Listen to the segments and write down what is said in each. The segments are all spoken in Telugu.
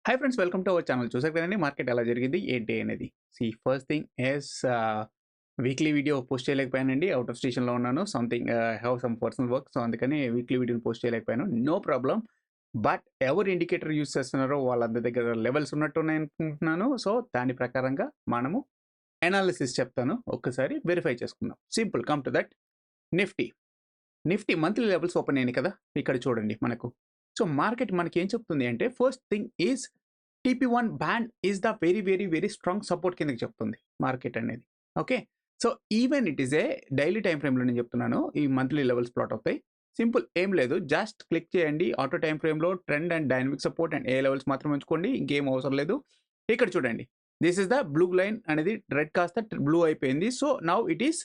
Hi friends, welcome to our channel. చూసారు కదండి మార్కెట్ ఎలా జరిగింది ఏంటి అనేది. First thing is weekly video post చేయలేకపోయానండి. అవుట్ ఆఫ్ స్టేషన్‌లో ఉన్నాను. Something have some personal work. So, అందుకని వీక్లీ వీడియోని పోస్ట్ చేయలేకపోయాను. No problem. బట్ ఎవరు ఇండికేటర్ యూజ్ చేస్తున్నారో వాళ్ళందరి దగ్గర లెవెల్స్ ఉన్నట్టున్నాయి అనుకుంటున్నాను. సో, దాని ప్రకారంగా మనము అనాలిసిస్ చెప్తాను. ఒక్కసారి వెరిఫై చేసుకుందాం. Simple. Come to that. Nifty. Nifty monthly levels open అయినాయి కదా! ఇక్కడ చూడండి మనకు. సో, మార్కెట్ మనకేం చెప్తుంది అంటే first thing is TP1 band is the very strong support కిందకి చెప్తుంది మార్కెట్ అనేది. Okay. So, even it is a daily time ఫ్రేమ్‌లో నేను చెప్తున్నాను. ఈ మంత్లీ లెవెల్స్ ప్లాట్ అవుతాయి. సింపుల్ ఏం లేదు. జస్ట్ క్లిక్ చేయండి. ఆటో టైమ్ ఫ్రేమ్‌లో trend and dynamic support and A levels మాత్రం ఉంచుకోండి. ఇంకేం అవసరం లేదు. ఇక్కడ చూడండి. This is the blue line అనేది రెడ్ కాస్త బ్లూ అయిపోయింది. So, now it is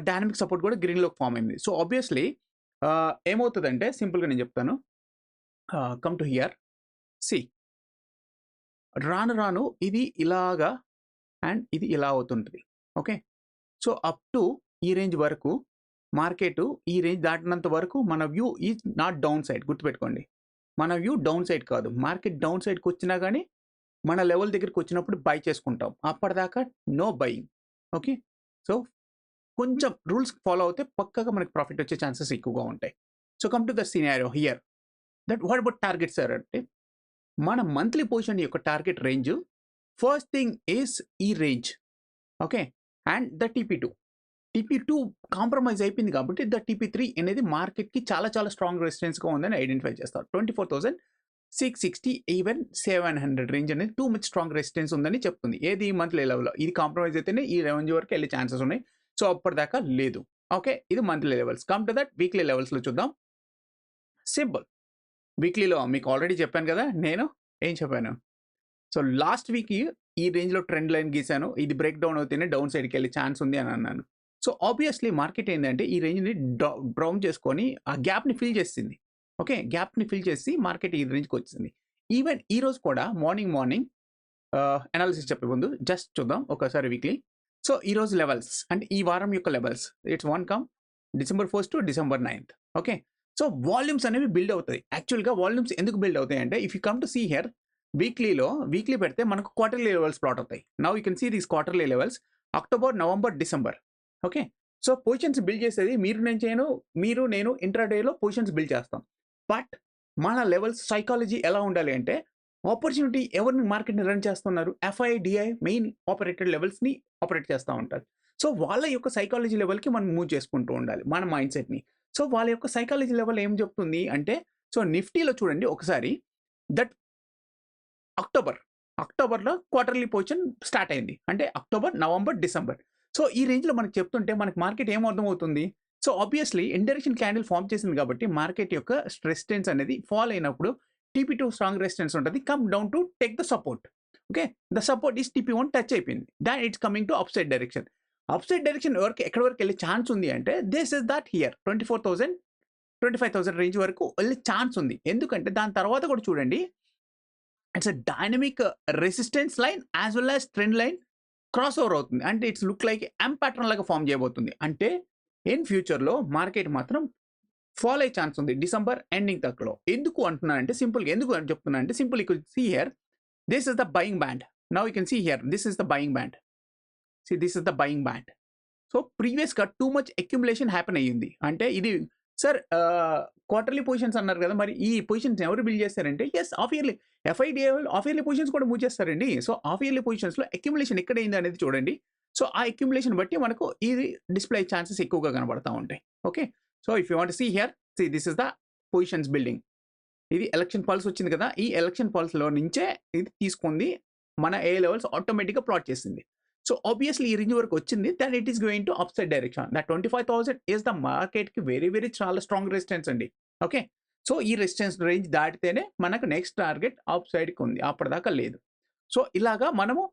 dynamic support కూడా గ్రీన్‌లోకి ఫార్మ్ అయింది. సో, ఆబ్వియస్‌లీ ఏమవుతదంటే సింపుల్‌గా నేను చెప్తాను. Come to here. సీ రాను రాను ఇది ఇలాగా అండ్ ఇది ఇలా అవుతుంటది. ఓకే. సో, అప్ టు ఈ రేంజ్ వరకు మార్కెటు ఈ రేంజ్ దాటినంత వరకు మన view is not down side గుర్తుపెట్టుకోండి. మన వ్యూ డౌన్ సైడ్ కాదు. మార్కెట్ డౌన్ సైడ్‌కొచ్చినా గాని మన లెవెల్ దగ్గరికొచ్చినప్పుడు బై చేసుకుంటాం. అప్పటిదాకా నో బయింగ్. ఓకే. సో, కొంచెం రూల్స్ ఫాలో అవుతే పక్కాగా మనకి ప్రాఫిట్ వచ్చే ఛాన్సెస్ ఎక్కువగా ఉంటాయి. So, come to the scenario here. What about target sir అంటే మన మంత్లీ పొజిషన్ యొక్క target range first thing is ఈ range. Okay. And the TP2. TP2 compromise అయిపోయింది కాబట్టి ద TP3 అనేది మార్కెట్‌కి చాలా స్ట్రాంగ్ రెసిస్టెన్స్‌గా ఉందని ఐడెంటిఫై చేస్తారు. 24,660 ఈవెన్ 700 రేంజ్ అనేది టూ మచ్ స్ట్రాంగ్ రెసిస్టెన్స్ ఉందని చెప్తుంది. ఏది మంత్లీ లెవెల్‌లో. ఇది కాంప్రమైజ్ అయితేనే ఈ రేంజ్ వరకు వెళ్ళే ఛాన్సెస్ ఉన్నాయి. సో, అప్పటిదాకా లేదు. ఓకే. ఇది monthly levels. Come to that weekly లెవెల్స్‌లో చూద్దాం. సింపుల్. వీక్లీలో మీకు ఆల్రెడీ చెప్పాను కదా! నేను ఏం చెప్పాను? సో, లాస్ట్ వీక్ ఈ రేంజ్‌లో ట్రెండ్ లైన్ గీసాను. ఇది బ్రేక్ డౌన్ అవుతేనే డౌన్ సైడ్‌కెళ్ళే ఛాన్స్ ఉంది అని అన్నాను. సో, ఆబ్వియస్‌లీ మార్కెట్ ఏందంటే ఈ రేంజ్‌ని బ్రౌన్ చేసుకొని ఆ గ్యాప్‌ని ఫిల్ చేసింది. ఓకే. గ్యాప్‌ని ఫిల్ చేసి మార్కెట్ ఈ రేంజ్‌కొచ్చేసింది. ఈవెన్ ఈరోజు కూడా మార్నింగ్ అనాలిసిస్ చెప్పే ముందు జస్ట్ చూద్దాం ఒకసారి వీక్లీ. సో, ఈరోజు లెవెల్స్ అంటే ఈ వారం యొక్క levels it's December 1st to December 9th. Okay. So, volumes అనేవి బిల్డ్ అవుతాయి. యాక్చువల్‌గా వాల్యూమ్స్ ఎందుకు బిల్డ్ అవుతాయంటే if you come to see here weekly పెడితే మనకు క్వార్టర్లీ లెవెల్స్ ప్లాట్ అవుతాయి. Now you can see these quarterly levels October, November, December. Okay. So, positions build చేసేది మీరు నేను ఇంట్రాడేలో పొజిషన్స్ బిల్డ్ చేస్తాం. బట్ మన లెవెల్స్ సైకాలజీ ఎలా ఉండాలి అంటే ఆపర్చునిటీ ఎవరిని మార్కెట్‌ని రన్ చేస్తున్నారు? ఎఫ్ఐ, డిఐ మెయిన్ ఆపరేటెడ్ లెవెల్స్‌ని ఆపరేట్ చేస్తా ఉంటారు. సో, వాళ్ళ యొక్క సైకాలజీ లెవెల్‌కి మనం మూవ్ చేసుకుంటూ ఉండాలి. మన మైండ్ సెట్‌ని. సో, వాళ్ళ యొక్క సైకాలజీ లెవెల్ ఏం చెప్తుంది అంటే సో, నిఫ్టీలో చూడండి ఒకసారి దట్ అక్టోబర్‌లో క్వార్టర్లీ పొజిషన్ స్టార్ట్ అయింది. అంటే అక్టోబర్, నవంబర్, డిసెంబర్. సో, ఈ రేంజ్‌లో మనకు చెప్తుంటే మనకి మార్కెట్ ఏం అర్థమవుతుంది? సో, ఆబ్వియస్‌లీ ఇండైరెక్షన్ క్యాండిల్ ఫార్మ్ చేసింది కాబట్టి మార్కెట్ యొక్క రెసిస్టెన్స్ అనేది ఫాల్ అయినప్పుడు TP2 స్ట్రాంగ్ రెసిస్టెన్స్ ఉంటది. Come down to take the support. Okay. The support is TP1 touch అయిపోయింది. Then it's coming to upside direction. Upside direction ఎక్కడి వరకు వెళ్ళే ఛాన్స్ ఉంది అంటే this is that here 24,000, 25,000 range వరకు వెళ్ళే ఛాన్స్ ఉంది. ఎందుకంటే దాని తర్వాత కూడా చూడండి it's a dynamic resistance line as well as trend line cross over అవుతుంది. అంటే it's look like M pattern లాగా ఫార్మ్ చేయబోతుంది. అంటే ఇన్ ఫ్యూచర్‌లో మార్కెట్ మాత్రం ఫాల్ అయ్యే ఛాన్స్ ఉంది. డిసెంబర్ ఎండింగ్ తక్కువలో. ఎందుకు అంటున్నానంటే సింపుల్‌గా ఎందుకు అని చెప్తున్నా అంటే simple you could see here this is the buying band. Now you can see here this is the buying band. This is the buying band. So, ప్రీవియస్‌గా టూ మచ్ అక్యుములేషన్ హ్యాపెన్ అయ్యింది. అంటే ఇది సార్ క్వార్టర్లీ పొజిషన్స్ అన్నారు కదా! మరి ఈ పొజిషన్స్ ఎవరు బిల్డ్ చేస్తారంటే యెస్ హాఫ్ ఇయర్లీ ఎఫ్ఐడిఐ వాళ్ళు హాఫ్ ఇయర్లీ పొజిషన్స్ కూడా మూవ్ చేస్తారండి. సో, హాఫ్ ఇయర్లీ పొజిషన్స్‌లో అక్యుములేషన్ ఎక్కడైంది అనేది చూడండి. సో, ఆ అక్యుములేషన్ బట్టి మనకు ఇది డిస్‌ప్లే ఛాన్సెస్ ఎక్కువగా కనబడతా ఉంటాయి. Okay. So, if you want to see here this is the positions building. ఇది ఎలక్షన్ పల్స్ వచ్చింది కదా! ఈ ఎలక్షన్ పల్స్‌లో నుంచే ఇది తీసుకుంది. మన ఏ లెవెల్స్ ఆటోమేటిక్‌గా ప్లాట్ చేసింది. సో, ఆబ్వియస్‌లీ ఈ రేంజ్ వరకు వచ్చింది. Then it is going to upside direction. That 25,000 is the మార్కెట్‌కి చాలా స్ట్రాంగ్ రెసిస్టెన్స్ అండి. ఓకే. సో, ఈ రెసిస్టెన్స్ రేంజ్ దాటితేనే మనకు నెక్స్ట్ టార్గెట్ అప్ సైడ్‌కి ఉంది. అప్పటిదాకా లేదు. సో, ఇలాగా మనము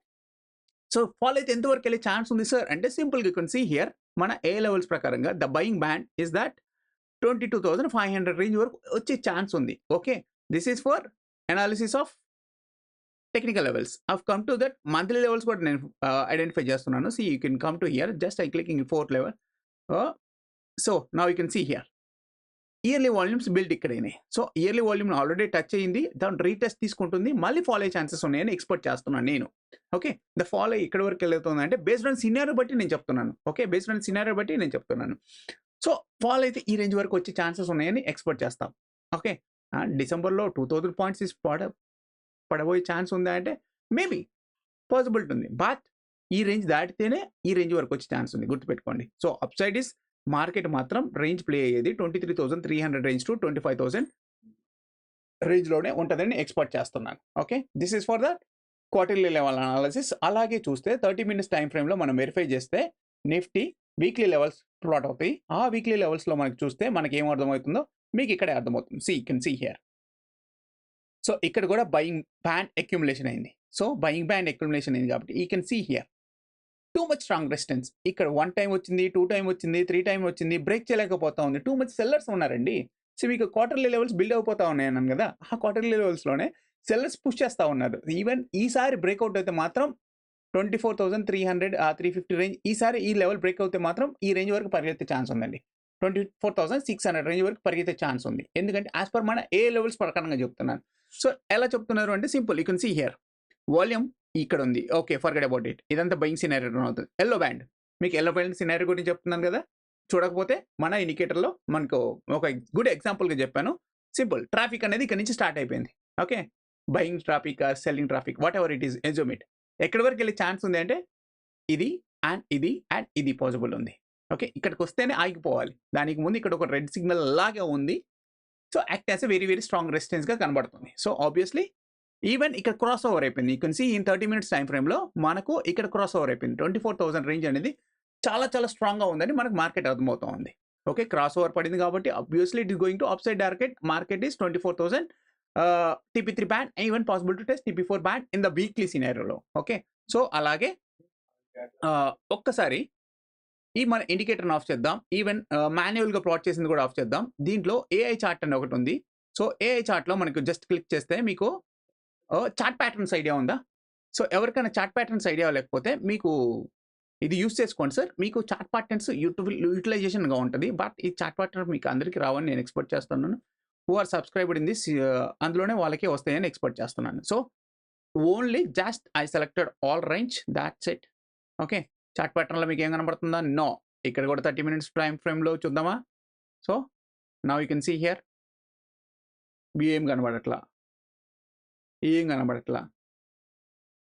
ఫాల్ అయితే ఎంత వరకు వెళ్ళే ఛాన్స్ ఉంది సార్ అంటే సింపుల్‌గా యూ కెన్ సీ హియర్ మన ఏ లెవెల్స్ ప్రకారంగా the buying band is that 22,500 range వరకు వచ్చే ఛాన్స్ ఉంది. Okay. This is for analysis of technical levels. I've come to that monthly levels కూడా నేను ఐడెంటిఫై చేస్తున్నాను. You can come to here just I clicking 4th level. So, now you can see here. Yearly volumes build ఇక్కడైనాయి. So yearly volume already touch అయింది. దాని రీటెస్ట్ తీసుకుంటుంది. మళ్ళీ ఫాలో అయ్యే ఛాన్సెస్ ఉన్నాయని ఎక్స్పెక్ట్ చేస్తున్నాను నేను. ఓకే. ద ఫాలో ఇక్కడి వరకు వెళ్తుందంటే బేస్డ్ ఆన్ సినారియో బట్టి నేను చెప్తున్నాను. ఓకే. బేస్డ్ ఆన్ సినారియో బట్టి నేను చెప్తున్నాను. సో ఫాలో అయితే ఈ రేంజ్ వరకు వచ్చే ఛాన్సెస్ ఉన్నాయని ఎక్స్పెక్ట్ చేస్తాం. ఓకే. డిసెంబర్లో 2000 పాయింట్స్ పడబోయే ఛాన్స్ ఉందా అంటే మేబీ పాసిబిలిటీ ఉంది. బట్ ఈ రేంజ్ దాటితేనే ఈ రేంజ్ వరకు వచ్చే ఛాన్స్ ఉంది. గుర్తుపెట్టుకోండి. So up side is market మాత్రం రేంజ్ ప్లే అయ్యేది 23,300 రేంజ్ టు 25,000 రేంజ్లోనే ఉంటుందని ఎక్స్పెక్ట్ చేస్తున్నాను. Okay. This is for the quarterly level analysis. అలాగే చూస్తే 30 మినిట్స్ టైం ఫ్రేమ్లో మనం వెరిఫై చేస్తే నిఫ్టీ వీక్లీ లెవెల్స్ ప్లాట్ అవుతాయి. ఆ వీక్లీ లెవెల్స్లో మనకి చూస్తే మనకి ఏం అర్థమవుతుందో మీకు ఇక్కడే అర్థమవుతుంది. You can see here. So ఇక్కడ కూడా బయింగ్ బ్యాండ్ అక్యుములేషన్ అయింది. సో బయింగ్ బ్యాండ్ అక్యుములేషన్ అయింది కాబట్టి you can see here too much strong resistance. ఇక్కడ 1 టైం వచ్చింది, 2 టైం వచ్చింది, 3 టైం వచ్చింది, బ్రేక్ చేయలేకపోతా ఉంది. టూ మచ్ సెల్లర్స్ ఉన్నారండి. సో మీకు క్వార్టర్లీ లెవెల్స్ బిల్డ్ అయిపోతా ఉన్నాయి అన్నాను కదా. ఆ క్వార్టర్లీ లెవెల్స్లోనే సెల్లర్స్ పుష్ చేస్తూ ఉన్నారు. ఈవెన్ ఈసారి బ్రేక్అవుట్ అయితే మాత్రం 24,300 350 రేంజ్ ఈసారి ఈ లెవెల్ బ్రేక్ అయితే మాత్రం ఈ రేంజ్ వరకు పరిగెత్తే ఛాన్స్ ఉందండి. 24,600 రేంజ్ వరకు పరిగెత్తే ఛాన్స్ ఉంది. ఎందుకంటే యాజ్ పర్ మన ఏ లెవెల్స్ ప్రకారంగా చెప్తున్నాను. సో ఎలా చెప్తున్నారు అంటే simple. You can see here volume ఇక్కడ ఉంది. ఓకే. Forget about it. ఇదంతా బయింగ్ సినారియో అవుతుంది. ఎల్లో బ్యాండ్ మీకు ఎల్లో బ్యాండ్ సినారియో గురించి చెప్తున్నాను కదా. చూడకపోతే మన ఇండికేటర్లో మనకు ఒక గుడ్ ఎగ్జాంపుల్గా చెప్పాను. సింపుల్. ట్రాఫిక్ అనేది ఇక్కడ నుంచి స్టార్ట్ అయిపోయింది. Okay. Buying traffic selling traffic what ever it is assume it. ఎక్కడి వరకు వెళ్ళే ఛాన్స్ ఉంది అంటే ఇది అండ్ ఇది పాసిబుల్ ఉంది. ఓకే. ఇక్కడికి వస్తేనే ఆగిపోవాలి. దానికి ముందు ఇక్కడ ఒక రెడ్ సిగ్నల్ లాగా ఉంది. So act as very very strong రెసిస్టెన్స్గా కనబడుతుంది. సో ఆబ్వియస్లీ ఈవెన్ ఇక్కడ క్రాస్ ఓవర్ అయిపోయింది. You can see in 30 minutes time ఫ్రేమ్లో మనకు ఇక్కడ క్రాస్ ఓవర్ అయిపోయింది. 24,000 రేంజ్ అనేది చాలా చాలా స్ట్రాంగ్గా ఉందని మనకు మార్కెట్ అర్థమవుతా ఉంది. ఓకే. క్రాస్ ఓవర్ పడింది కాబట్టి ఆబ్వియస్లీ it is going to up side market is 24,000 TP3 band even possible to test TP4 band in the weekly సినారియోలో. ఓకే. సో అలాగే ఒక్కసారి ఈ మన ఇండికేటర్ని ఆఫ్ చేద్దాం. ఈవెన్ మాన్యువల్గా ప్లాట్ చేసింది కూడా ఆఫ్ చేద్దాం. దీంట్లో ఏఐ చార్ట్ అని ఒకటి ఉంది. సో ఏఐ చార్ట్లో మనకు జస్ట్ క్లిక్ చేస్తే మీకు చార్ట్ ప్యాటర్న్స్ ఐడియా ఉందా? సో ఎవరికైనా చార్ట్ ప్యాటర్న్స్ ఐడియా లేకపోతే మీకు ఇది యూస్ చేసుకోండి సార్. మీకు చార్ట్ ప్యాటర్న్స్ యూటిలైజేషన్గా ఉంటుంది. బట్ ఈ చార్ట్ ప్యాటర్న్ మీకు అందరికీ రావని నేను ఎక్స్పెక్ట్ చేస్తున్నాను. Who are subscribed in this అందులోనే వాళ్ళకే వస్తాయని ఎక్స్పెక్ట్ చేస్తున్నాను. So only just I selected all range that's it. Okay. Chart ప్యాటర్న్లో మీకు ఏం కనబడుతుందా? నో. ఇక్కడ కూడా 30 మినిట్స్ టైం ఫ్రేమ్లో చూద్దామా? So now you can see here ఏం కనబడట్లా.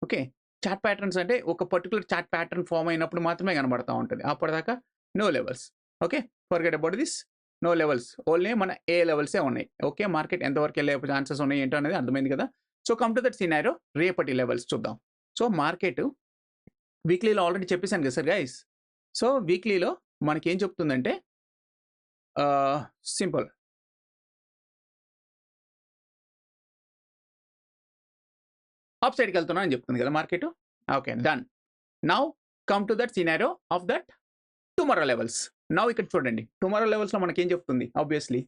ఓకే. చార్ట్ ప్యాటర్న్స్ అంటే ఒక పర్టికులర్ చార్ట్ ప్యాటర్న్ ఫామ్ అయినప్పుడు మాత్రమే కనబడతా ఉంటుంది. అప్పటిదాకా no levels. Okay. Forget about this. No levels. Only మన ఏ లెవెల్సే ఉన్నాయి. ఓకే. మార్కెట్ ఎంతవరకు వెళ్ళే ఛాన్సెస్ ఉన్నాయి ఏంటో అనేది అర్థమైంది కదా. So come to that scenario. రేపటి లెవెల్స్ చూద్దాం. సో మార్కెట్ వీక్లీలో ఆల్రెడీ చెప్పేశాను కదా సార్ గైస్. సో వీక్లీలో మనకేం చెప్తుందంటే సింపుల్. అప్ సైడ్కి వెళ్తున్నా అని చెప్తుంది కదా market. Okay. Done. Now come to that scenario of that tomorrow levels. Now ఇక్కడ చూడండి. టుమారో లెవెల్స్లో మనకి ఏం చెప్తుంది? Obviously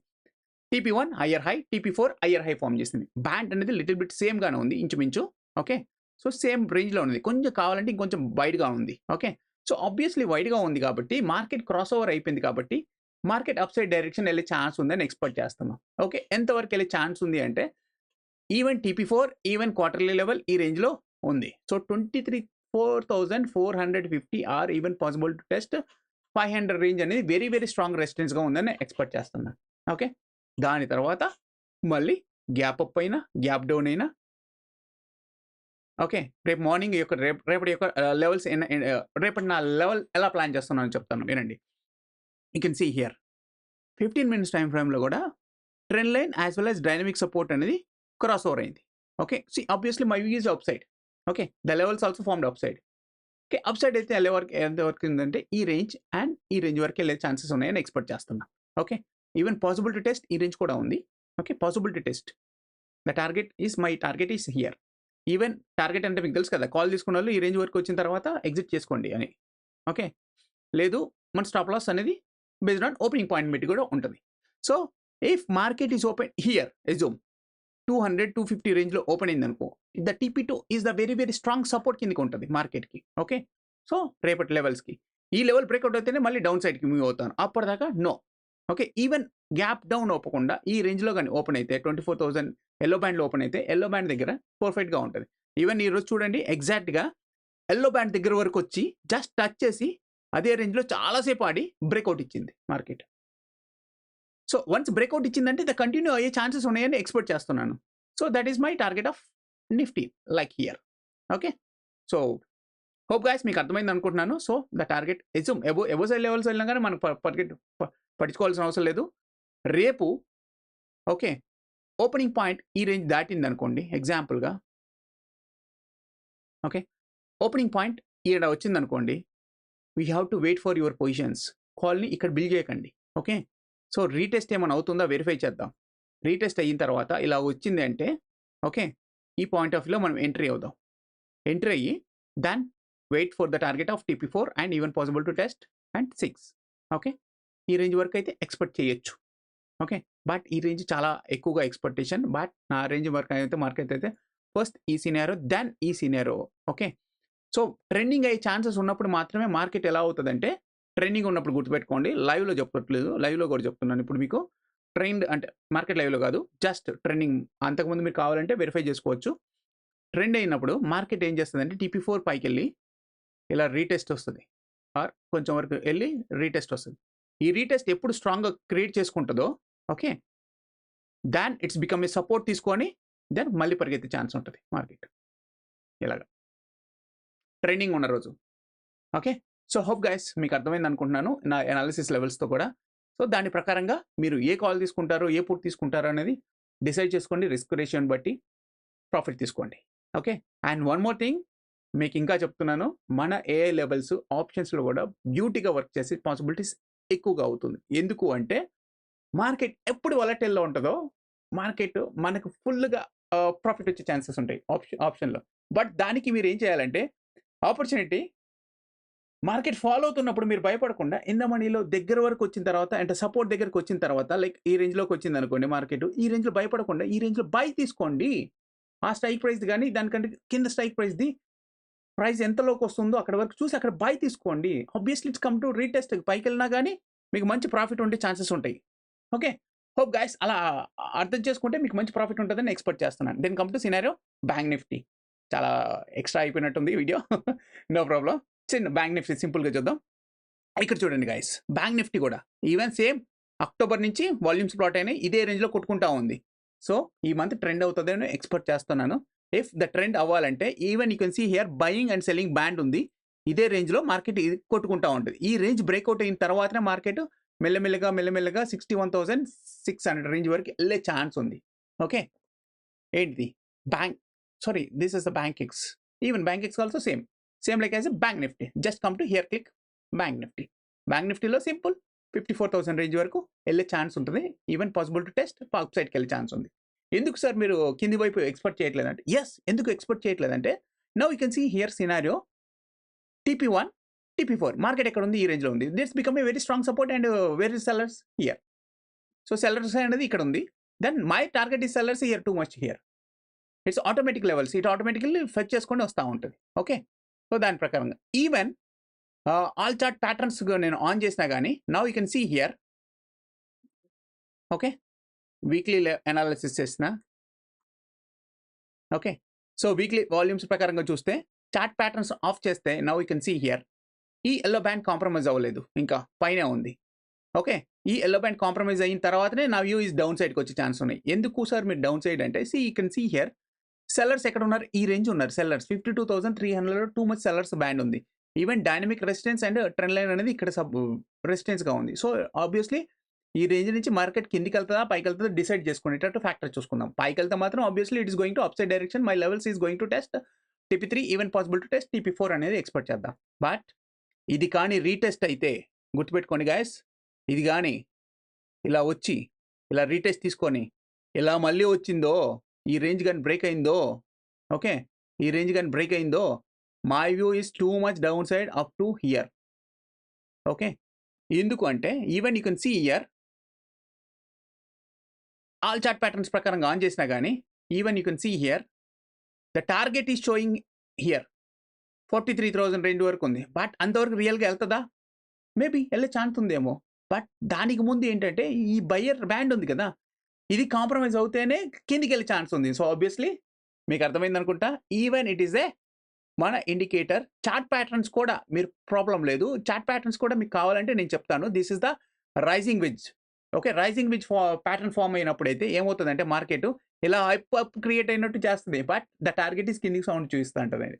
TP1 higher high, TP4 higher high form చేసింది. బ్యాండ్ అనేది లిటిల్ బిట్ సేమ్గానే ఉంది ఇంచుమించు. ఓకే. సో సేమ్ రేంజ్లో ఉంది. కొంచెం కావాలంటే ఇంకొంచెం వైడ్గా ఉంది. ఓకే. సో ఆబ్వియస్లీ వైడ్గా ఉంది కాబట్టి మార్కెట్ క్రాస్ ఓవర్ అయిపోయింది కాబట్టి మార్కెట్ అప్ సైడ్ డైరెక్షన్ వెళ్ళే ఛాన్స్ ఉందని ఎక్స్పెక్ట్ చేస్తున్నాం. ఓకే. ఎంతవరకు వెళ్ళే ఛాన్స్ ఉంది అంటే even TP4 even quarterly level ఈ రేంజ్లో ఉంది. So 24,450 or even possible to test 500 range అనేది వెరీ వెరీ స్ట్రాంగ్ రెసిస్టెన్స్గా ఉందని ఎక్స్పెక్ట్ చేస్తున్నాను. ఓకే. దాని తర్వాత మళ్ళీ గ్యాప్ అప్ అయినా గ్యాప్ డౌన్ అయినా ఓకే. రేపు మార్నింగ్ యొక్క రేపటి యొక్క లెవెల్స్ రేపటి నా లెవెల్ ఎలా ప్లాన్ చేస్తున్నానో చెప్తాను వినండి. You can see here 15 minutes time ఫ్రేమ్లో కూడా trend line as well as dynamic support అనేది క్రాస్ ఓవర్ అయింది. Okay. So obviously my view is upside. Okay. The levels also formed upside. Okay. Upside అయితే ఎంతవరకు ఉందంటే ఈ రేంజ్ అండ్ ఈ రేంజ్ వరకు వెళ్ళే ఛాన్సెస్ ఉన్నాయని ఎక్స్పెక్ట్ చేస్తున్నా. Okay. Even possible to test ఈ రేంజ్ కూడా ఉంది. Okay. Possible to test. The target is my target is here. Even target అంటే మీకు తెలుసు కదా, కాల్ తీసుకున్న వాళ్ళు ఈ రేంజ్ వరకు వచ్చిన తర్వాత ఎగ్జిట్ చేసుకోండి అని. ఓకే. లేదు మన స్టాప్ లాస్ అనేది బేస్డ్ ఆన్ ఓపెనింగ్ పాయింట్ బట్టి కూడా ఉంటుంది. So if market is open here assume 200-250 రేంజ్లో ఓపెన్ అయింది అనుకో, the TP2 is the very very strong support కిందకి ఉంటుంది మార్కెట్కి. ఓకే. సో రేపటి లెవెల్స్కి ఈ లెవెల్ బ్రేక్అవుట్ అయితేనే మళ్ళీ డౌన్ సైడ్కి మూవ్ అవుతాను. అప్పటిదాకా no. Okay. Even gap down అవ్వకుండా ఈ రేంజ్లో కానీ ఓపెన్ అయితే 24,000 ఎల్లో బ్యాండ్లో ఓపెన్ అయితే ఎల్లో బ్యాండ్ దగ్గర పర్ఫెక్ట్గా ఉంటుంది. ఈవెన్ ఈరోజు చూడండి ఎగ్జాక్ట్గా ఎల్లో బ్యాండ్ దగ్గర వరకు వచ్చి జస్ట్ టచ్ చేసి అదే రేంజ్లో చాలాసేపు ఆడి బ్రేక్అవుట్ ఇచ్చింది మార్కెట్. సో వన్స్ బ్రేక్అవుట్ ఇచ్చిందంటే ఇది కంటిన్యూ అయ్యే ఛాన్సెస్ ఉన్నాయని ఎక్స్పెక్ట్ చేస్తున్నాను. So that is my target of Nifty like here. Okay, so hope guys మీకు అర్థమైంది అనుకుంటున్నాను. So the target assume above side levels వెళ్ళినా కానీ మనం పట్టించుకోవాల్సిన అవసరం లేదు. రేపు ఓకే ఓపెనింగ్ పాయింట్ ఈ రేంజ్ దాటింది అనుకోండి ఎగ్జాంపుల్గా. ఓకే, ఓపెనింగ్ పాయింట్ ఇక్కడ వచ్చింది అనుకోండి, we have to wait for your positions. కాల్ని ఇక్కడ బిల్డ్ చేయకండి. ఓకే, సో రీటెస్ట్ ఏమైనా అవుతుందా వెరిఫై చేద్దాం. రీటెస్ట్ అయిన తర్వాత ఇలా వచ్చింది అంటే ఓకే ఈ పాయింట్ ఆఫ్ వ్యూలో మనం ఎంట్రీ అవుదాం. ఎంట్రీ అయ్యి then wait for the target of TP4 and even possible to test and 6. Okay, ఈ రేంజ్ వరకు అయితే ఎక్స్పెక్ట్ చేయొచ్చు. ఓకే, బట్ ఈ రేంజ్ చాలా ఎక్కువగా ఎక్స్పెక్టేషన్. బట్ నా రేంజ్ వరకు అయితే మార్కెట్ అయితే ఫస్ట్ ఈ సినారో దెన్ ఈ సినారో. ఓకే, సో ట్రెండింగ్ అయ్యే ఛాన్సెస్ ఉన్నప్పుడు మాత్రమే మార్కెట్ ఎలా అవుతుందంటే, ట్రెండింగ్ ఉన్నప్పుడు గుర్తుపెట్టుకోండి. లైవ్లో చెప్పట్లేదు, లైవ్లో కూడా చెప్తున్నాను ఇప్పుడు మీకు. ట్రెండ్ అంటే మార్కెట్ లైవ్లో కాదు, జస్ట్ ట్రెండింగ్. అంతకుముందు మీరు కావాలంటే వెరిఫై చేసుకోవచ్చు. ట్రెండ్ అయినప్పుడు మార్కెట్ ఏం చేస్తుందంటే TP4 పైకి వెళ్ళి ఇలా రీటెస్ట్ వస్తుంది, ఆర్ కొంచెం వరకు వెళ్ళి రీటెస్ట్ వస్తుంది. ఈ రీటెస్ట్ ఎప్పుడు స్ట్రాంగ్గా క్రియేట్ చేసుకుంటుందో okay then it's become a support తీసుకొని దెన్ మళ్ళీ పరిగెత్తే ఛాన్స్ ఉంటుంది మార్కెట్ ఇలాగా ట్రెండింగ్ ఉన్న రోజు. ఓకే, సో హోప్ గైస్ మీకు అర్థమైంది అనుకుంటున్నాను నా అనాలిసిస్ లెవెల్స్తో కూడా. సో దాని ప్రకారంగా మీరు ఏ కాల్ తీసుకుంటారో ఏ పుట్ తీసుకుంటారో అనేది డిసైడ్ చేసుకోండి. రిస్క్ రేషియోని బట్టి ప్రాఫిట్ తీసుకోండి. Okay, and one more thing మీకు ఇంకా చెప్తున్నాను, మన AI లెవెల్స్ ఆప్షన్స్లో కూడా బ్యూటీగా వర్క్ చేసే పాసిబిలిటీస్ ఎక్కువగా అవుతుంది. ఎందుకు అంటే మార్కెట్ ఎప్పుడు వలటైల్లో ఉంటుందో మార్కెట్ మనకు ఫుల్గా ప్రాఫిట్ వచ్చే ఛాన్సెస్ ఉంటాయి ఆప్షన్లో. బట్ దానికి మీరు ఏం చేయాలంటే ఆపర్చునిటీ మార్కెట్ ఫాలో అవుతున్నప్పుడు మీరు భయపడకుండా ఇన్ ద మనీలో దగ్గర వరకు వచ్చిన తర్వాత అంటే సపోర్ట్ దగ్గరకు వచ్చిన తర్వాత లైక్ ఈ రేంజ్లోకి వచ్చింది అనుకోండి మార్కెట్, ఈ రేంజ్లో భయపడకుండా ఈ రేంజ్లో బై తీసుకోండి. ఆ స్ట్రైక్ ప్రైస్ కానీ దానికంటే కింద స్ట్రైక్ ప్రైస్ ఎంతలోకి వస్తుందో అక్కడ వరకు చూసి అక్కడ బై తీసుకోండి. Obviously it's come to retest. పైకి వెళ్ళినా కానీ మీకు మంచి ప్రాఫిట్ ఉండే ఛాన్సెస్ ఉంటాయి. ఓకే, హోప్ గైస్ అలా అర్థం చేసుకుంటే మీకు మంచి ప్రాఫిట్ ఉంటుందని ఎక్స్పెక్ట్ చేస్తున్నాను. Then come to scenario bank Nifty. చాలా ఎక్స్ట్రా అయిపోయినట్టుంది వీడియో, నో ప్రాబ్లం. చిన్న బ్యాంక్ నిఫ్టీ సింపుల్గా చూద్దాం. ఇక్కడ చూడండి గైస్, బ్యాంక్ నిఫ్టీ కూడా ఈవెన్ సేమ్ అక్టోబర్ నుంచి వాల్యూమ్స్ ప్లాట్ అయినాయి, ఇదే రేంజ్లో కొట్టుకుంటా ఉంది. సో ఈ మంత్ ట్రెండ్ అవుతుంది అని ఎక్స్పెక్ట్ చేస్తున్నాను. ఇఫ్ ద ట్రెండ్ అవ్వాలంటే even you can see here buying and selling band ఉంది, ఇదే రేంజ్లో మార్కెట్ ఇది కొట్టుకుంటా ఉంటుంది. ఈ రేంజ్ బ్రేక్అవుట్ అయిన తర్వాతనే మార్కెట్ మెల్లమెల్లగా 61,600 రేంజ్ వరకు వెళ్ళే ఛాన్స్ ఉంది. ఓకే, ఏంటిది this is the bank X also same like as a bank Nifty. Just come to here click bank నిఫ్టీలో సింపుల్ 54,000 రేంజ్ వరకు వెళ్ళే ఛాన్స్ ఉంటుంది. Even possible to test up సైడ్కి వెళ్ళే ఛాన్స్ ఉంది. ఎందుకు సార్ మీరు కింది వైపు ఎక్స్పెక్ట్ చేయట్లేదంటే, ఎందుకు ఎక్స్పెక్ట్ చేయట్లేదంటే now you can see here scenario TP1 TP4 market ఎక్కడ ఉంది, ఈ రేంజ్లో ఉంది. It's become a very strong support and where is sellers here. So sellers అనేది ఇక్కడ ఉంది. Then my target is sellers here too much here. It's automatic levels, it automatically fetch చేసుకొని వస్తూ ఉంటుంది. ఓకే, సో దాని ప్రకారంగా ఈవెన్ ఆల్ చార్ట్ ప్యాటర్న్స్ నేను ఆన్ చేసినా కానీ now you can see here. Okay, weekly analysis చేసిన. ఓకే, సో వీక్లీ వాల్యూమ్స్ ప్రకారంగా చూస్తే చార్ట్ ప్యాటర్న్స్ ఆఫ్ చేస్తే now you can see here ఈ ఎల్లో బ్యాండ్ కాంప్రమైజ్ అవ్వలేదు, ఇంకా పైనే ఉంది. ఓకే, ఈ ఎల్లో బ్యాండ్ కాంప్రమైజ్ అయిన తర్వాతనే నా వ్యూ ఈజ్ డౌన్ సైడ్కి వచ్చే ఛాన్స్ ఉన్నాయి. ఎందుకు సార్ మీరు డౌన్ సైడ్ అంటే you can see here sellers ఎక్కడ ఉన్నారు, ఈ రేంజ్ ఉన్నారు sellers 52,300 too much sellers band ఉంది. Even dynamic resistance and trend line అనేది ఇక్కడ రెసిస్టెన్స్గా ఉంది. సో ఆబ్వియస్లీ ఈ రేంజ్ నుంచి మార్కెట్ కిందికి వెళ్తుందా పైకి వెళ్తుందా డిసైడ్ చేసుకునేటట్టు ఫ్యాక్టర్ చూసుకుందాం. పైకి వెళ్తే మాత్రం obviously it is going to upside direction. My levels is going to test TP3, even possible to test TP4 అనేది ఎక్స్పెక్ట్ చేద్దాం. బట్ ఇది కానీ రీటెస్ట్ అయితే గుర్తుపెట్టుకోండి గాయస్, ఇది కానీ ఇలా వచ్చి ఇలా రీటెస్ట్ తీసుకొని ఇలా మళ్ళీ వచ్చిందో, ఈ రేంజ్ కానీ బ్రేక్ అయిందో, ఓకే ఈ రేంజ్ కానీ బ్రేక్ అయిందో, my view is too much downside up to here. Okay, ఎందుకు అంటే even you can see here all chart patterns ప్రకారంగా ఆన్ చేసినా కానీ even you can see here the target is showing here 43,000 range వరకు ఉంది. బట్ అంతవరకు రియల్గా వెళ్తుందా, మేబీ వెళ్ళే ఛాన్స్ ఉందేమో. బట్ దానికి ముందు ఏంటంటే ఈ బయ్యర్ బ్యాండ్ ఉంది కదా! ఇది కాంప్రమైజ్ అవుతేనే కిందికెళ్ళే ఛాన్స్ ఉంది. సో, ఆబ్వియస్‌లీ మీకు అర్థమైందనుకుంటా. ఈవెన్ ఇట్ ఈస్ మన ఇండికేటర్ చార్ట్ ప్యాటర్న్స్ కూడా మీరు ప్రాబ్లమ్ లేదు. చార్ట్ ప్యాటర్న్స్ కూడా మీకు కావాలంటే నేను చెప్తాను. This is the rising wedge. Okay. Rising wedge pattern form అయినప్పుడైతే ఏమవుతదంటే మార్కెట్ ఇలా అప్ క్రియేట్ అయినట్టు చేస్తది. బట్ ద టార్గెట్ ఈస్ కిందికి సౌండ్ చూపిస్తా ఉంటదండి.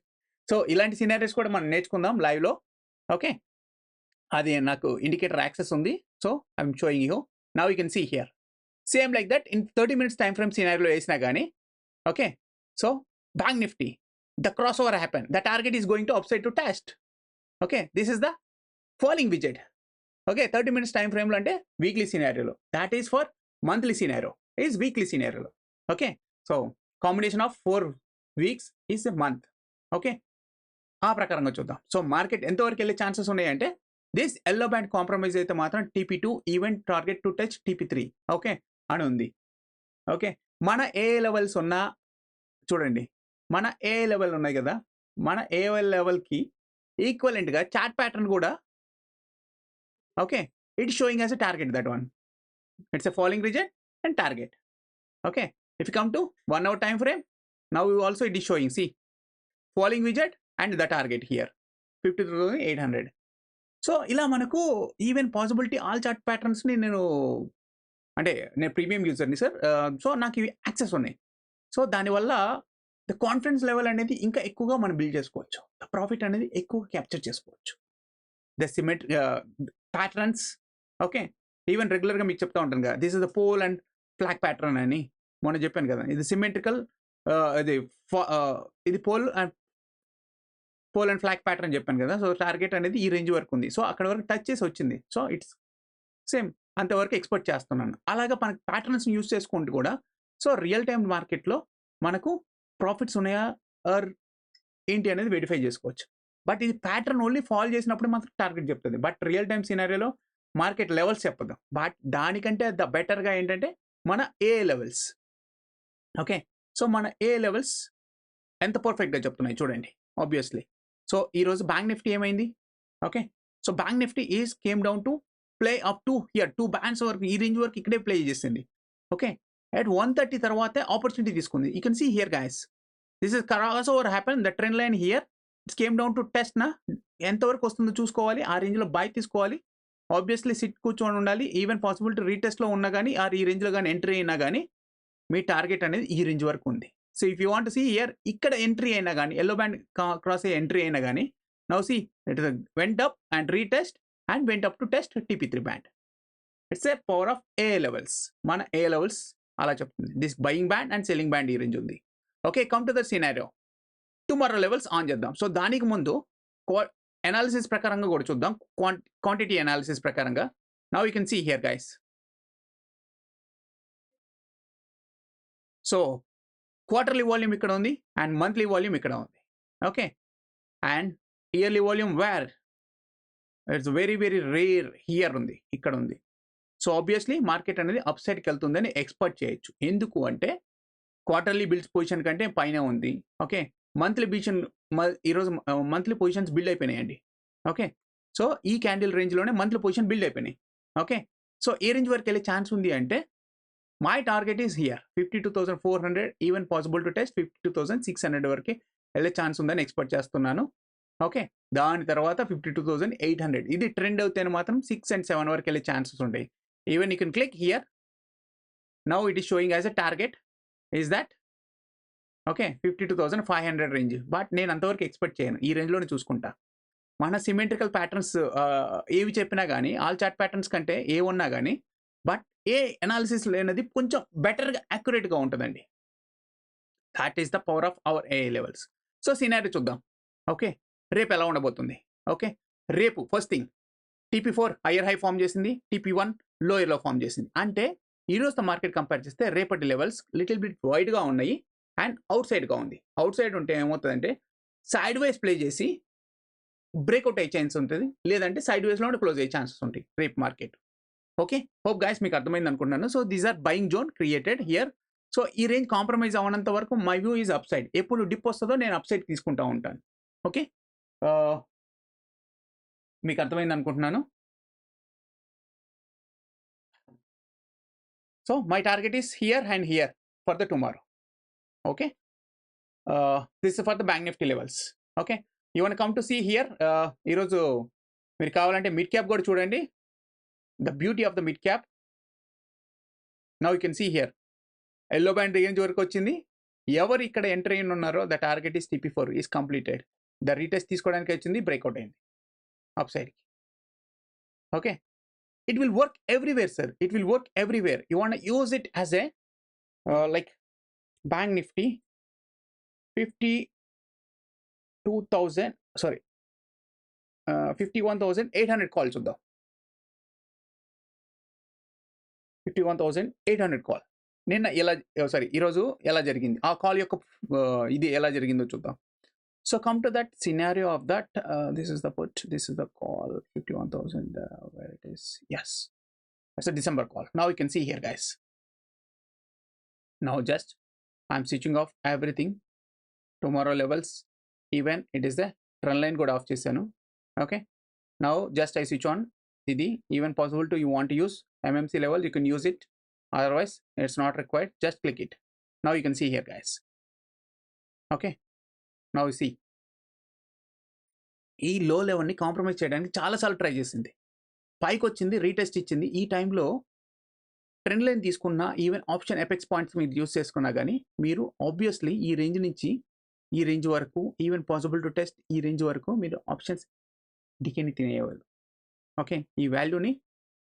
సో, ఇలాంటి సినారియోస్ కూడా మనం నేర్చుకుందాం లైవ్‌లో. ఓకే. అది నాకు ఇండికేటర్ యాక్సెస్ ఉంది. So, I'm showing you. Now you can see here. Same like that in 30 minutes time frame సినారియోలో ఏసినా గాని okay. So, bank Nifty the crossover happen. The target is going to upside to test. Okay, this is the falling widget. Okay, 30 minutes time frame lo ante weekly scenario lo. That is for monthly scenario. Is weekly scenario lo. Okay, so combination of 4 weeks is a month. Okay, ఆ ప్రకారంగా చూద్దాం. సో మార్కెట్ ఎంత వరకు వెళ్ళే ఛాన్సెస్ ఉన్నాయంటే దిస్ ఎల్లో బ్యాండ్ కాంప్రమైజ్ అయితే మాత్రం TP2 event target to touch TP3. Okay అని ఉంది. ఓకే, మన ఏ లెవెల్స్ ఉన్నా చూడండి, మన ఏ లెవెల్ ఉన్నాయి కదా, మన ఏ లెవెల్కి ఈక్వలెంట్గా చార్ట్ ప్యాటర్న్ కూడా okay it sowing as a target that one. It's a falling reject and target. Okay, if you come to 1 hour time frame, now you also it is showing, see, falling widget and the target here 52,800. So ఇలా మనకు ఈవెన్ పాసిబిలిటీ ఆల్ చార్ట్ ప్యాటర్న్స్ని నేను ప్రీమియం యూజర్ని సార్. సో నాకు ఇవి యాక్సెస్ ఉన్నాయి. సో దానివల్ల ద కాన్ఫిడెన్స్ లెవెల్ అనేది ఇంకా ఎక్కువగా మనం బిల్డ్ చేసుకోవచ్చు. ద ప్రాఫిట్ అనేది ఎక్కువ క్యాప్చర్ చేసుకోవచ్చు. The patterns okay. ఈవెన్ రెగ్యులర్గా మీకు చెప్తా ఉంటాను కదా, this is the pole and flag pattern అని మొన్న చెప్పాను కదా. ఇది సిమెట్రికల్, ఇది పోల్ అండ్ ఫ్లాగ్ ప్యాటర్న్ చెప్పాను కదా. సో టార్గెట్ అనేది ఈ రేంజ్ వరకు ఉంది. సో అక్కడ వరకు టచ్ చేసి వచ్చింది. సో ఇట్స్ సేమ్ అంతవరకు ఎక్స్పెక్ట్ చేస్తున్నాను. అలాగా మనకి ప్యాటర్న్స్ యూస్ చేసుకుంటూ కూడా సో రియల్ టైమ్ మార్కెట్లో మనకు ప్రాఫిట్స్ ఉన్నాయా ఆర్ ఏంటి అనేది వెరిఫై చేసుకోవచ్చు. బట్ ఇది ప్యాటర్న్ ఓన్లీ ఫాల్ చేసినప్పుడు మాత్రం టార్గెట్ చెప్తుంది. బట్ రియల్ టైమ్ సినారియోలో మార్కెట్ లెవెల్స్ చెప్పదు. బట్ దానికంటే ద బెటర్గా ఏంటంటే మన ఏ లెవెల్స్. ఓకే, సో మన ఏ లెవెల్స్ ఎంత పర్ఫెక్ట్గా చెప్తున్నాయి చూడండి ఆబ్వియస్లీ. సో ఈరోజు బ్యాంక్ నిఫ్టీ ఏమైంది? Okay, so bank Nifty is came down to play up to here 2 bands వరకు, ఈ రేంజ్ వరకు ఇక్కడే ప్లే చేసింది. ఓకే, at 130 తర్వాతే ఆపర్చునిటీ తీసుకుంది. You can see here guys, this is crossover happen, the trend line here it's came down to test నా ఎంతవరకు వస్తుందో చూసుకోవాలి. ఆ రేంజ్లో బై తీసుకోవాలి. ఆబ్వియస్లీ సిట్ కూర్చొని ఉండాలి. ఈవెన్ పాసిబిలిటీ రీటెస్ట్లో ఉన్నా కానీ ఆర్ ఈ రేంజ్లో కానీ ఎంట్రీ అయినా కానీ మీ టార్గెట్ అనేది ఈ రేంజ్ వరకు ఉంది. So if you want see here ఇక్కడ ఎంట్రీ అయినా కానీ ఎల్లో బ్యాండ్ క్రాస్ అయ్యే ఎంట్రీ అయినా కానీ now see it went up and retest and went up to test TP3 band. It's A power of A levels. మన ఏ లెవెల్స్ అలా చెప్తుంది. This buying band and selling band ఈ రేంజ్ ఉంది. Okay, come to the scenario. Tomorrow levels on చేద్దాం. సో దానికి ముందు అనాలిసిస్ ప్రకారంగా కూడా చూద్దాం, క్వాంటిటీ అనాలిసిస్ ప్రకారంగా. Now you can see here guys. So quarterly volume ఇక్కడ ఉంది అండ్ మంత్లీ వాల్యూమ్ ఇక్కడ ఉంది. Okay, and yearly volume where it's very very rare here ఉంది, ఇక్కడ ఉంది. సో ఆబ్వియస్లీ మార్కెట్ అనేది అప్ సైడ్కి వెళ్తుందని ఎక్స్పెక్ట్ చేయొచ్చు. ఎందుకు అంటే క్వార్టర్లీ బిల్డ్స్ పొజిషన్ కంటే పైన ఉంది. ఓకే, మంత్లీ పొజిషన్ ఈరోజు మంత్లీ పొజిషన్స్ బిల్డ్ అయిపోయినాయండి. ఓకే, సో ఈ క్యాండిల్ రేంజ్లోనే మంత్లీ పొజిషన్ బిల్డ్ అయిపోయినాయి. ఓకే, సో ఏ రేంజ్ వరకు వెళ్ళే ఛాన్స్ ఉంది అంటే my target is here 52,400, even possible to test 52,600 వరకు వెళ్ళే ఛాన్స్ ఉందని ఎక్స్పెక్ట్ చేస్తున్నాను. ఓకే, దాని తర్వాత 52,800. ఇది ట్రెండ్ అవుతేనే మాత్రం 6 and 7 వరకు వెళ్ళే ఛాన్సెస్ ఉంటాయి. Even you can click here. Now it is showing as a target is that okay 52,500 range. But నేను అంతవరకు ఎక్స్పెక్ట్ చేయను, ఈ రేంజ్లోనే చూసుకుంటా. మన సిమెట్రికల్ ప్యాటర్న్స్ ఏవి చెప్పినా కానీ ఆల్ చార్ట్ ప్యాటర్న్స్ కంటే ఏ ఉన్నా కానీ బట్ ఏ అనాలిసిస్ లేనిది కొంచెం బెటర్గా యాక్యురేట్గా ఉంటుందండి. That is the power of our A levels. So scenario చూద్దాం. ఓకే, రేపు ఎలా ఉండబోతుంది? ఓకే, రేపు first thing TP4 higher high form చేసింది, TP1 లోయర్లో ఫామ్ చేసింది. అంటే ఈరోజు మార్కెట్ కంపేర్ చేస్తే రేపటి లెవెల్స్ లిటిల్ బిట్ వైడ్గా ఉన్నాయి అండ్ అవుట్ సైడ్గా ఉంది. అవుట్ సైడ్ ఉంటే ఏమవుతుందంటే సైడ్ వైజ్ ప్లే చేసి బ్రేక్అవుట్ అయ్యే ఛాన్స్ ఉంటుంది, లేదంటే సైడ్ వేస్లో క్లోజ్ అయ్యే ఛాన్సెస్ ఉంటాయి రేపు మార్కెట్. ఓకే, హోప్ గైస్ మీకు అర్థమైంది అనుకుంటున్నాను. So these are buying zone created here. So ఈ రేంజ్ కాంప్రమైజ్ అవ్వనంత వరకు my view is upside. ఎప్పుడు డిప్ వస్తుందో నేను అప్ సైడ్ తీసుకుంటూ ఉంటాను. ఓకే, మీకు అర్థమైంది అనుకుంటున్నాను. So my target is here and here for the tomorrow. Okay, this is for the bank nifty levels. Okay, you want to come to see here, ఈరోజు మీరు కావాలంటే మిడ్ క్యాప్ కూడా చూడండి. The beauty of the mid cap, now you can see here yellow band range వరకు వచ్చింది. ఎవరు ఇక్కడ ఎంటర్ అయిన ఉన్నారో the target is TP4 is completed. The retest తీసుకోవడానికి వచ్చింది, బ్రేక్అవుట్ అయింది అప్ సైడ్కి. Okay, it will work everywhere, sir. It will work everywhere. You want to use it as a like bank nifty 51,800 call చూద్దాం. 51,800 కాల్ నిన్న ఎలా, సారీ ఈరోజు ఎలా జరిగింది, ఆ కాల్ యొక్క ఇది ఎలా జరిగిందో చూద్దాం. So come to that scenario of that, this is the put, this is the call, 51,000, where it is, yes, that's a December call. Now you can see here, guys. Now just I'm switching off everything, tomorrow levels, even it is the trend line కూడా ఆఫ్ చేశాను. Okay, now just I switch on ఇది, even possible to you want to use MMC level, you can use it, otherwise it's not required, just click it. Now you can see here, guys. Okay, now you see ఈ లో లెవెల్ని కాంప్రమైజ్ చేయడానికి చాలాసార్లు ట్రై చేసింది, పైకి వచ్చింది, రీటెస్ట్ ఇచ్చింది. ఈ టైంలో ట్రెండ్ లైన్ తీసుకున్న, ఈవెన్ ఆప్షన్ ఎపెక్స్ పాయింట్స్ మీరు యూస్ చేసుకున్నా కానీ మీరు ఆబ్వియస్లీ ఈ రేంజ్ నుంచి ఈ రేంజ్ వరకు, ఈవెన్ పాసిబుల్ టు టెస్ట్ ఈ రేంజ్ వరకు మీరు ఆప్షన్స్ డికేని తినేవాళ్ళు. ఓకే, ఈ వాల్యూని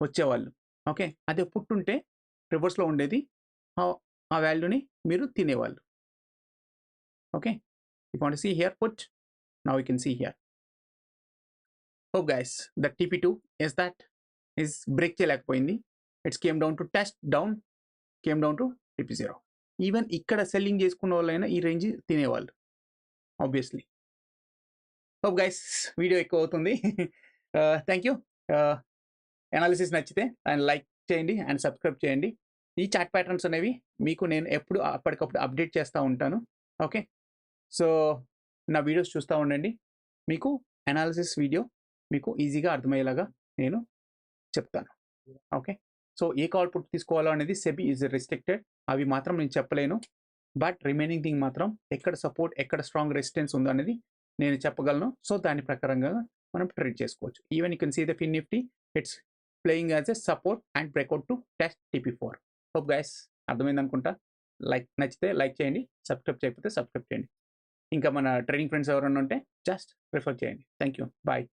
వచ్చేవాళ్ళు. ఓకే, అదే పుట్టుంటే రివర్స్లో ఉండేది, ఆ వాల్యూని మీరు తినేవాళ్ళు. Okay, you want to see here put, now you can see here. Hope guys, the TP2 is break చేయలేకపోయింది. It's came down to test down, came down to TP0. Even ఇక్కడ సెల్లింగ్ చేసుకున్న వాళ్ళైనా ఈ రేంజ్ తినేవాళ్ళు ఆబ్వియస్లీ. హోప్ గైస్, వీడియో ఎక్కువ అవుతుంది. Thank you. అనాలిసిస్ నచ్చితే అండ్ లైక్ చేయండి అండ్ సబ్స్క్రైబ్ చేయండి. ఈ చాట్ ప్యాటర్న్స్ అనేవి మీకు నేను ఎప్పుడు అప్పటికప్పుడు అప్డేట్ చేస్తూ ఉంటాను. ఓకే, సో నా వీడియోస్ చూస్తూ ఉండండి. మీకు అనాలిసిస్ వీడియో మీకు ఈజీగా అర్థమయ్యేలాగా నేను చెప్తాను. ఓకే, సో ఏ కాల్ పుట్ తీసుకోవాలో అనేది సెబీ ఈజ్ రిస్ట్రిక్టెడ్, అవి మాత్రం నేను చెప్పలేను. బట్ రిమైనింగ్ థింగ్ మాత్రం ఎక్కడ సపోర్ట్, ఎక్కడ స్ట్రాంగ్ రెసిస్టెన్స్ ఉందో అనేది నేను చెప్పగలను. సో దాని ప్రకారంగా మనం ట్రేడ్ చేసుకోవచ్చు. Even you can see the Fin Nifty, it's playing as a support and breakout to test TP4. Hope guys అర్థమైంది అనుకుంటా. నచ్చితే లైక్ చేయండి, సబ్స్క్రైబ్ చేయకపోతే సబ్స్క్రైబ్ చేయండి. ఇంకా మన ట్రేడింగ్ ఫ్రెండ్స్ ఎవరైనా ఉంటే జస్ట్ రిఫర్ చేయండి. Thank you, bye.